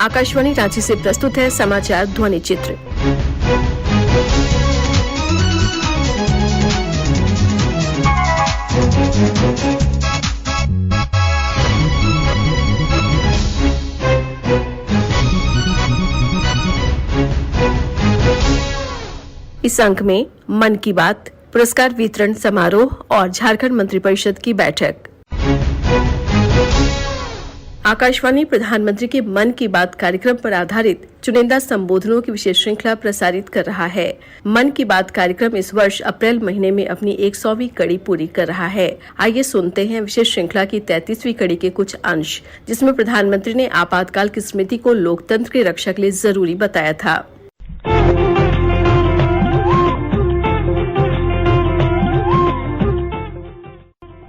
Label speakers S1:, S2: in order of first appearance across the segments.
S1: आकाशवाणी रांची से प्रस्तुत है समाचार ध्वनि चित्र। इस अंक में मन की बात, पुरस्कार वितरण समारोह और झारखंड मंत्रिपरिषद की बैठक। आकाशवाणी प्रधानमंत्री के मन की बात कार्यक्रम पर आधारित चुनिंदा संबोधनों की विशेष श्रृंखला प्रसारित कर रहा है। मन की बात कार्यक्रम इस वर्ष अप्रैल महीने में अपनी 100वीं कड़ी पूरी कर रहा है। आइए सुनते हैं विशेष श्रृंखला की 33वीं कड़ी के कुछ अंश, जिसमें प्रधानमंत्री ने आपातकाल की स्मृति को लोकतंत्र की रक्षा के लिए जरूरी बताया था।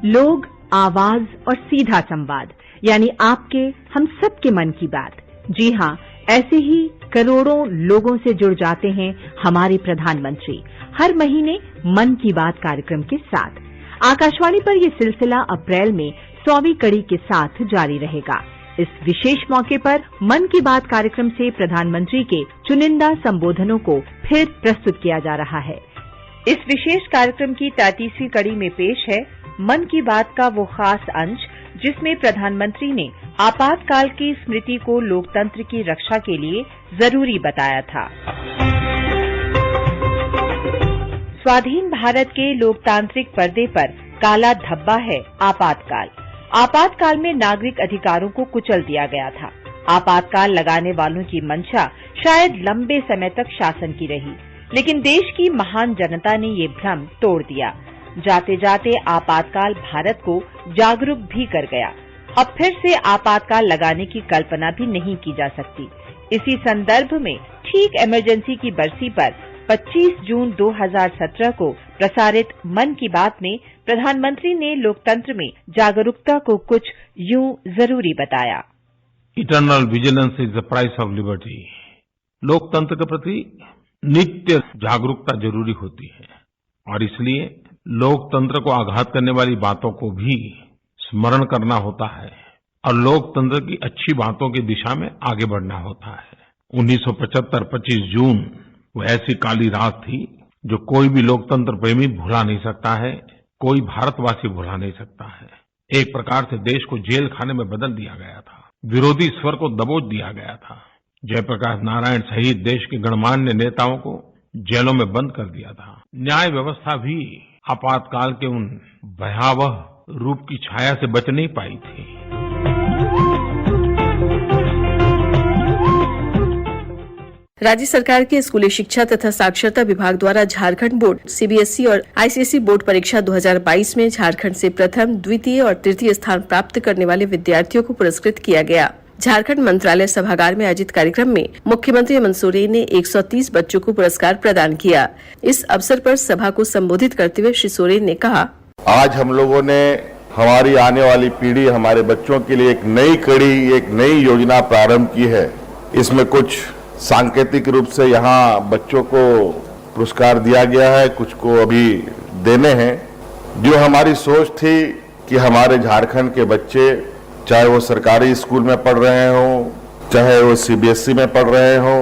S2: लोग, आवाज और सीधा संवाद, यानी आपके हम सबके मन की बात। जी हाँ, ऐसे ही करोड़ों लोगों से जुड़ जाते हैं हमारे प्रधानमंत्री हर महीने मन की बात कार्यक्रम के साथ। आकाशवाणी पर यह सिलसिला अप्रैल में 100वीं कड़ी के साथ जारी रहेगा। इस विशेष मौके पर मन की बात कार्यक्रम से प्रधानमंत्री के चुनिंदा संबोधनों को फिर प्रस्तुत किया जा रहा है। इस विशेष कार्यक्रम की 33वीं कड़ी में पेश है मन की बात का वो खास अंश, जिसमें प्रधानमंत्री ने आपातकाल की स्मृति को लोकतंत्र की रक्षा के लिए जरूरी बताया था। स्वाधीन भारत के लोकतांत्रिक पर्दे पर काला धब्बा है आपातकाल। आपातकाल में नागरिक अधिकारों को कुचल दिया गया था। आपातकाल लगाने वालों की मंशा शायद लंबे समय तक शासन की रही, लेकिन देश की महान जनता ने ये भ्रम तोड़ दिया। जाते जाते आपातकाल भारत को जागरूक भी कर गया। अब फिर से आपातकाल लगाने की कल्पना भी नहीं की जा सकती। इसी संदर्भ में ठीक इमरजेंसी की बरसी पर 25 जून 2017 को प्रसारित मन की बात में प्रधानमंत्री ने लोकतंत्र में जागरूकता को कुछ यूं जरूरी बताया।
S3: Eternal vigilance is the price of liberty. लोकतंत्र के प्रति नित्य जागरूकता जरूरी होती है और इसलिए लोकतंत्र को आघात करने वाली बातों को भी स्मरण करना होता है और लोकतंत्र की अच्छी बातों की दिशा में आगे बढ़ना होता है। 1975 25 जून वो ऐसी काली रात थी जो कोई भी लोकतंत्र प्रेमी भुला नहीं सकता है, कोई भारतवासी भुला नहीं सकता है। एक प्रकार से देश को जेल खाने में बदल दिया गया था, विरोधी स्वर को दबोच दिया गया था। जयप्रकाश नारायण सहित देश के गणमान्य नेताओं को जेलों में बंद कर दिया था। न्याय व्यवस्था भी आपातकाल के उन भयावह रूप की छाया से बच नहीं पाई थी।
S1: राज्य सरकार के स्कूली शिक्षा तथा साक्षरता विभाग द्वारा झारखंड बोर्ड, सीबीएसई और आईसीएसई बोर्ड परीक्षा 2022 में झारखंड से प्रथम, द्वितीय और तृतीय स्थान प्राप्त करने वाले विद्यार्थियों को पुरस्कृत किया गया। झारखंड मंत्रालय सभागार में आयोजित कार्यक्रम में मुख्यमंत्री हेमंत सोरेन ने 130 बच्चों को पुरस्कार प्रदान किया। इस अवसर पर सभा को संबोधित करते हुए श्री सोरेन ने कहा,
S4: आज हम लोगों ने हमारी आने वाली पीढ़ी, हमारे बच्चों के लिए एक नई कड़ी, एक नई योजना प्रारंभ की है। इसमें कुछ सांकेतिक रूप से यहाँ बच्चों को पुरस्कार दिया गया है, कुछ को अभी देने हैं। जो हमारी सोच थी कि हमारे झारखंड के बच्चे, चाहे वो सरकारी स्कूल में पढ़ रहे हों, चाहे वो सीबीएसई में पढ़ रहे हों,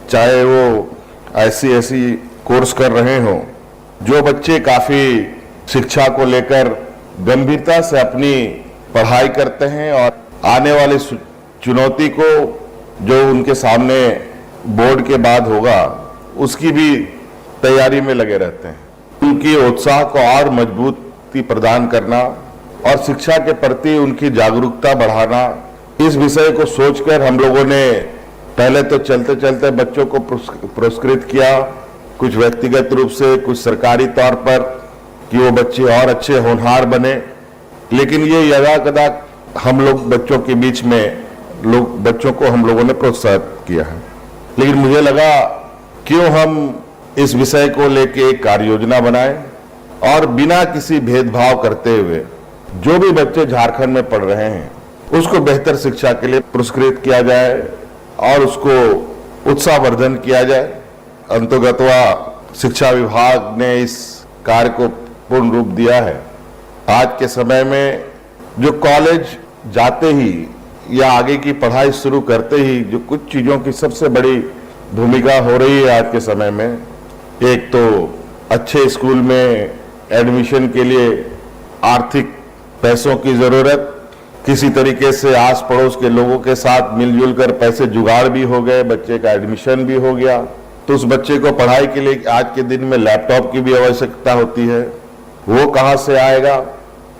S4: चाहे वो आईसीएसई कोर्स कर रहे हों, जो बच्चे काफी शिक्षा को लेकर गंभीरता से अपनी पढ़ाई करते हैं और आने वाली चुनौती को जो उनके सामने बोर्ड के बाद होगा उसकी भी तैयारी में लगे रहते हैं। उनकी उत्साह को और मजबूती प्रदान करना और शिक्षा के प्रति उनकी जागरूकता बढ़ाना, इस विषय को सोचकर हम लोगों ने पहले तो चलते चलते बच्चों को पुरस्कृत किया, कुछ व्यक्तिगत रूप से, कुछ सरकारी तौर पर, कि वो बच्चे और अच्छे होनहार बने। लेकिन ये यदाकदा हम लोग बच्चों के बीच में बच्चों को हम लोगों ने प्रोत्साहित किया है। लेकिन मुझे लगा क्यों हम इस विषय को लेके एक कार्य योजना बनाएं और बिना किसी भेदभाव करते हुए जो भी बच्चे झारखंड में पढ़ रहे हैं उसको बेहतर शिक्षा के लिए पुरस्कृत किया जाए और उसको उत्साहवर्धन किया जाए। अंतर्गतवा शिक्षा विभाग ने इस कार्य को पूर्ण रूप दिया है। आज के समय में जो कॉलेज जाते ही या आगे की पढ़ाई शुरू करते ही जो कुछ चीजों की सबसे बड़ी भूमिका हो रही है आज के समय में, एक तो अच्छे स्कूल में एडमिशन के लिए आर्थिक पैसों की जरूरत, किसी तरीके से आस पड़ोस के लोगों के साथ मिलजुल कर पैसे जुगाड़ भी हो गए, बच्चे का एडमिशन भी हो गया, तो उस बच्चे को पढ़ाई के लिए आज के दिन में लैपटॉप की भी आवश्यकता होती है, वो कहां से आएगा।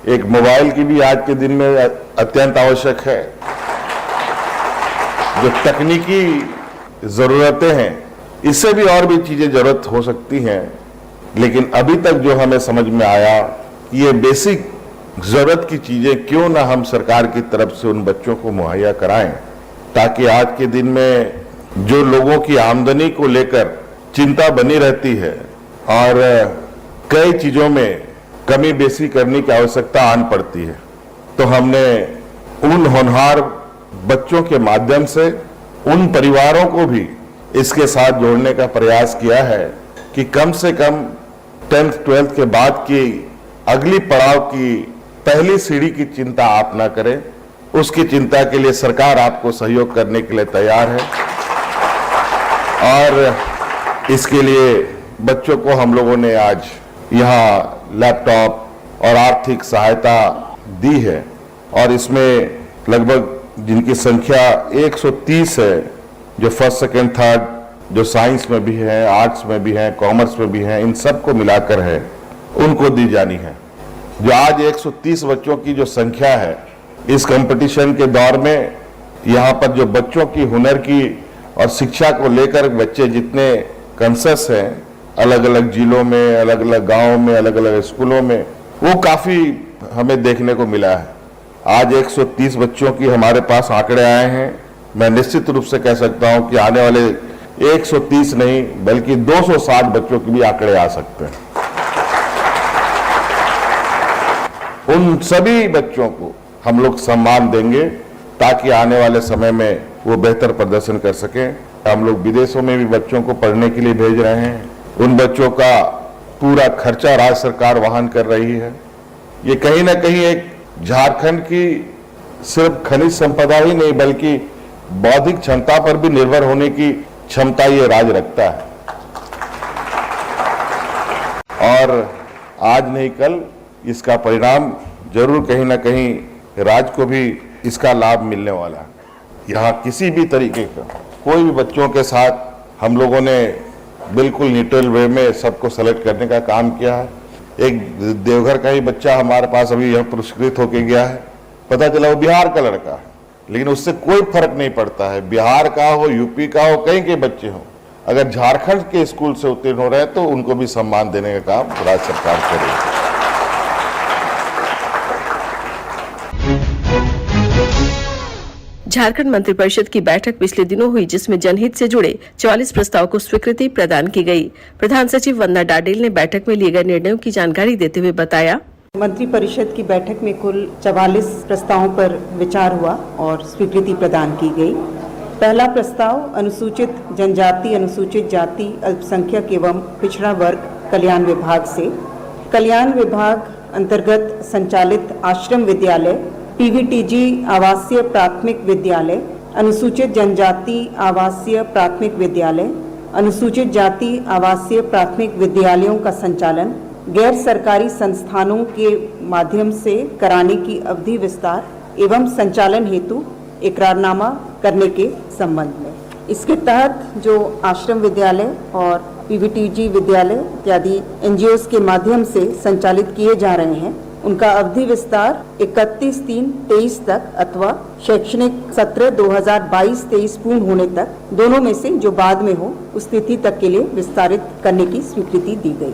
S4: एक मोबाइल की भी आज के दिन में अत्यंत आवश्यक है। जो तकनीकी जरूरतें हैं, इससे भी और भी चीजें जरूरत हो सकती हैं, लेकिन अभी तक जो हमें समझ में आया कि ये बेसिक जरूरत की चीजें क्यों ना हम सरकार की तरफ से उन बच्चों को मुहैया कराएं, ताकि आज के दिन में जो लोगों की आमदनी को लेकर चिंता बनी रहती है और कई चीजों में कमी बेसी करने की आवश्यकता आन पड़ती है, तो हमने उन होनहार बच्चों के माध्यम से उन परिवारों को भी इसके साथ जोड़ने का प्रयास किया है कि कम से कम 10th 12th के बाद की अगली पड़ाव की पहली सीढ़ी की चिंता आप ना करें। उसकी चिंता के लिए सरकार आपको सहयोग करने के लिए तैयार है और इसके लिए बच्चों को हम लोगों ने आज यहाँ लैपटॉप और आर्थिक सहायता दी है और इसमें लगभग जिनकी संख्या 130 है, जो फर्स्ट सेकेंड थर्ड, जो साइंस में भी है, आर्ट्स में भी है, कॉमर्स में भी है, इन सबको मिलाकर है, उनको दी जानी है। जो आज 130 बच्चों की जो संख्या है, इस कंपटीशन के दौर में यहाँ पर जो बच्चों की हुनर की और शिक्षा को लेकर बच्चे जितने कंसर्स हैं, अलग अलग जिलों में, अलग अलग गांवों में, अलग अलग स्कूलों में, वो काफी हमें देखने को मिला है। आज 130 बच्चों की हमारे पास आंकड़े आए हैं। मैं निश्चित रूप से कह सकता हूं कि आने वाले 130 नहीं बल्कि 260 बच्चों के भी आंकड़े आ सकते हैं। उन सभी बच्चों को हम लोग सम्मान देंगे ताकि आने वाले समय में वो बेहतर प्रदर्शन कर सकें। हम लोग विदेशों में भी बच्चों को पढ़ने के लिए भेज रहे हैं। उन बच्चों का पूरा खर्चा राज्य सरकार वहन कर रही है। ये कहीं ना कहीं एक झारखंड की सिर्फ खनिज संपदा ही नहीं बल्कि बौद्धिक क्षमता पर भी निर्भर होने की क्षमता ये राज्य रखता है और आज नहीं कल इसका परिणाम जरूर कहीं ना कहीं राज्य को भी इसका लाभ मिलने वाला है। यहाँ किसी भी तरीके का कोई भी बच्चों के साथ हम लोगों ने बिल्कुल न्यूट्रल वे में सबको सेलेक्ट करने का काम किया है। एक देवघर का ही बच्चा हमारे पास अभी यहाँ पुरस्कृत होके गया है। पता चला वो बिहार का लड़का है, लेकिन उससे कोई फर्क नहीं पड़ता है, बिहार का हो, यूपी का हो, कहीं के बच्चे हो, अगर झारखंड के स्कूल से उत्तीर्ण हो रहे हैं तो उनको भी सम्मान देने का काम राज्य सरकार कर रही है।
S1: झारखंड मंत्रिपरिषद की बैठक पिछले दिनों हुई, जिसमें जनहित से जुड़े 44 प्रस्ताव को स्वीकृति प्रदान की गई। प्रधान सचिव वंदना डाडेल ने बैठक में लिए गए निर्णयों की जानकारी देते हुए बताया,
S5: मंत्रिपरिषद की बैठक में कुल 44 प्रस्तावों पर विचार हुआ और स्वीकृति प्रदान की गई। पहला प्रस्ताव अनुसूचित जनजाति, अनुसूचित जाति, अल्पसंख्यक एवं पिछड़ा वर्ग कल्याण विभाग से कल्याण विभाग अंतर्गत संचालित आश्रम विद्यालय, पीवीटीजी आवासीय प्राथमिक विद्यालय, अनुसूचित जनजाति आवासीय प्राथमिक विद्यालय, अनुसूचित जाति आवासीय प्राथमिक विद्यालयों का संचालन गैर सरकारी संस्थानों के माध्यम से कराने की अवधि विस्तार एवं संचालन हेतु इकरारनामा करने के संबंध में। इसके तहत जो आश्रम विद्यालय और पीवीटीजी विद्यालय इत्यादि एनजीओस के माध्यम से संचालित किए जा रहे हैं, उनका अवधि विस्तार 31/3/23 तक अथवा शैक्षणिक सत्र 2022-23 पूर्ण होने तक, दोनों में से जो बाद में हो उस तिथि तक के लिए विस्तारित करने की स्वीकृति दी गई।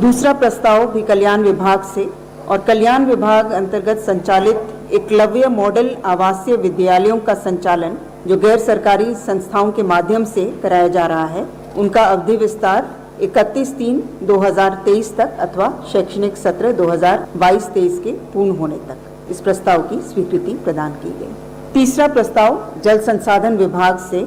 S5: दूसरा प्रस्ताव भी कल्याण विभाग से और कल्याण विभाग अंतर्गत संचालित एकलव्य मॉडल आवासीय विद्यालयों का संचालन जो गैर सरकारी संस्थाओं के माध्यम से कराया जा रहा है, उनका अवधि विस्तार 31/3/2023 तक अथवा शैक्षणिक सत्र 2022-23 के पूर्ण होने तक इस प्रस्ताव की स्वीकृति प्रदान की गई। तीसरा प्रस्ताव जल संसाधन विभाग से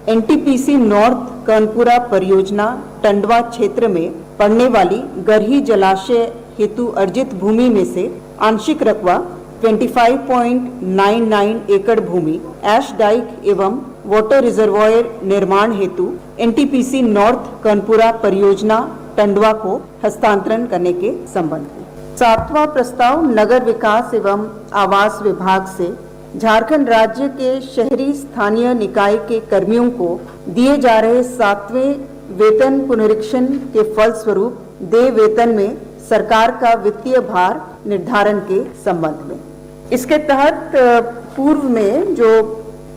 S5: एनटीपीसी नॉर्थ कर्णपुरा परियोजना टंडवा क्षेत्र में पड़ने वाली गरही जलाशय हेतु अर्जित भूमि में से आंशिक रकबा 25.99 एकड़ भूमि ऐश डाइक एवं वाटर रिजर्वायर निर्माण हेतु एनटीपीसी नॉर्थ कर्णपुरा परियोजना टंडवा को हस्तांतरण करने के संबंध में। 7वां प्रस्ताव नगर विकास एवं आवास विभाग से झारखंड राज्य के शहरी स्थानीय निकाय के कर्मियों को दिए जा रहे 7वें वेतन पुनरीक्षण के फलस्वरूप देय वेतन में सरकार का वित्तीय भार निर्धारण के संबंध में। इसके तहत पूर्व में जो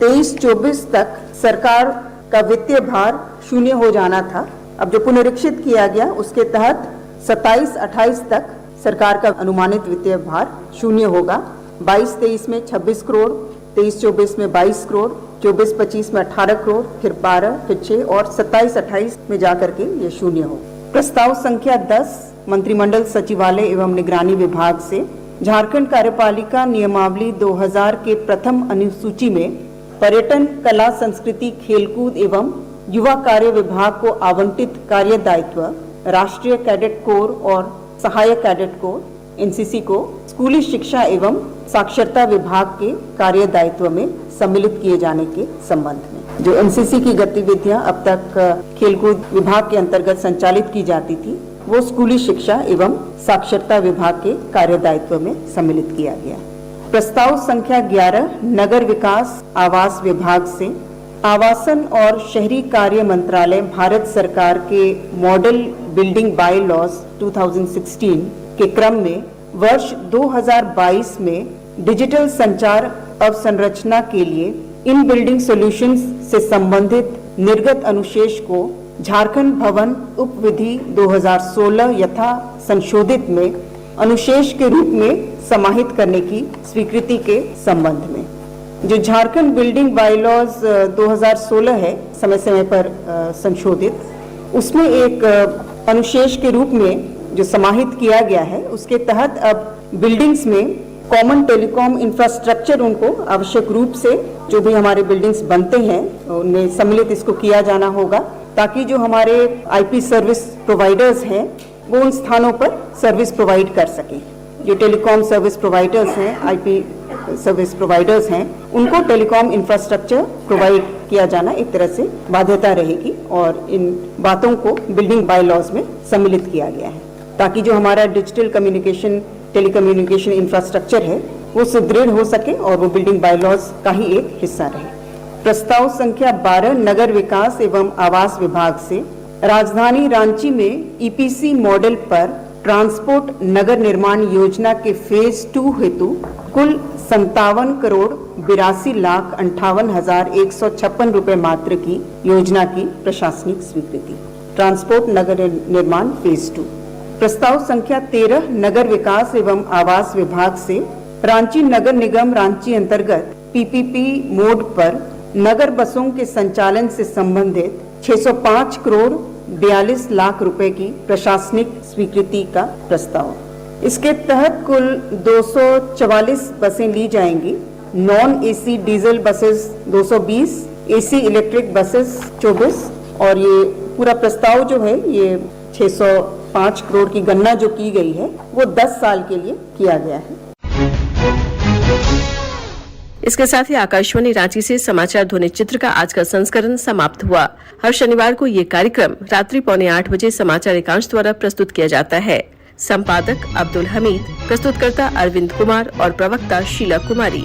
S5: 23-24 तक सरकार का वित्तीय भार शून्य हो जाना था, अब जो पुनरीक्षित किया गया उसके तहत 27-28 तक सरकार का अनुमानित वित्तीय भार शून्य होगा। 22-23 में 26 करोड़, 23-24 में 22 करोड़, 24-25 में 18 करोड़, फिर 12, फिर 6 और 27-28 में जाकर के ये शून्य हो। प्रस्ताव संख्या 10 मंत्रिमंडल सचिवालय एवं निगरानी विभाग से झारखंड कार्यपालिका नियमावली 2000 के प्रथम अनुसूची में पर्यटन, कला, संस्कृति, खेलकूद एवं युवा कार्य विभाग को आवंटित कार्य दायित्व राष्ट्रीय कैडेट कोर और सहायक कैडेट कोर एनसीसी को स्कूली शिक्षा एवं साक्षरता विभाग के कार्य दायित्व में सम्मिलित किए जाने के संबंध में। जो एनसीसी की गतिविधियां अब तक खेलकूद विभाग के अंतर्गत संचालित की जाती थी, वो स्कूली शिक्षा एवं साक्षरता विभाग के कार्य दायित्व में सम्मिलित किया गया। प्रस्ताव संख्या 11 नगर विकास आवास विभाग से आवासन और शहरी कार्य मंत्रालय भारत सरकार के मॉडल बिल्डिंग बाय लॉज 2016 के क्रम में वर्ष 2022 में डिजिटल संचार अवसंरचना के लिए इन बिल्डिंग सॉल्यूशंस से संबंधित निर्गत अनुशेष को झारखंड भवन उपविधि 2016 यथा संशोधित में अनुशेष के रूप में समाहित करने की स्वीकृति के संबंध में। जो झारखंड बिल्डिंग बायलॉज 2016 है समय समय पर संशोधित, उसमें एक अनुशेष के रूप में जो समाहित किया गया है, उसके तहत अब बिल्डिंग्स में कॉमन टेलीकॉम इंफ्रास्ट्रक्चर उनको आवश्यक रूप से जो भी हमारे बिल्डिंग्स बनते हैं उनमें सम्मिलित इसको किया जाना होगा, ताकि जो हमारे आईपी सर्विस प्रोवाइडर्स हैं वो उन स्थानों पर सर्विस प्रोवाइड कर सकें। जो टेलीकॉम सर्विस प्रोवाइडर्स हैं, आईपी सर्विस प्रोवाइडर्स हैं, उनको टेलीकॉम इंफ्रास्ट्रक्चर प्रोवाइड किया जाना एक तरह से बाध्यता रहेगी और इन बातों को बिल्डिंग बाय लॉज में सम्मिलित किया गया है, ताकि जो हमारा डिजिटल कम्युनिकेशन टेलीकम्युनिकेशन इंफ्रास्ट्रक्चर है वो सुदृढ़ हो सके और वो बिल्डिंग बाय लॉज का ही एक हिस्सा रहे। प्रस्ताव संख्या 12 नगर विकास एवं आवास विभाग से राजधानी रांची में ईपीसी मॉडल पर ट्रांसपोर्ट नगर निर्माण योजना के फेज 2 हेतु कुल 57 करोड़ 82,58,156 रुपए मात्र की योजना की प्रशासनिक स्वीकृति। ट्रांसपोर्ट नगर निर्माण फेज 2। प्रस्ताव संख्या 13 नगर विकास एवं आवास विभाग से रांची नगर निगम रांची अंतर्गत पीपीपी मोड पर नगर बसों के संचालन से संबंधित 605 करोड़ 42 लाख रुपए की प्रशासनिक स्वीकृति का प्रस्ताव। इसके तहत कुल 244 बसें ली जाएंगी। Non AC diesel buses 220, AC electric buses 24 और ये पूरा प्रस्ताव जो है ये 605 करोड़ की गणना जो की गई है वो 10 साल के लिए किया गया है।
S1: इसके साथ ही आकाशवाणी रांची से समाचार ध्वनि चित्र का आज का संस्करण समाप्त हुआ। हर शनिवार को ये कार्यक्रम रात्रि 7:45 बजे समाचार एकांश द्वारा प्रस्तुत किया जाता है। संपादक अब्दुल हमीद, प्रस्तुतकर्ता अरविंद कुमार और प्रवक्ता शीला कुमारी।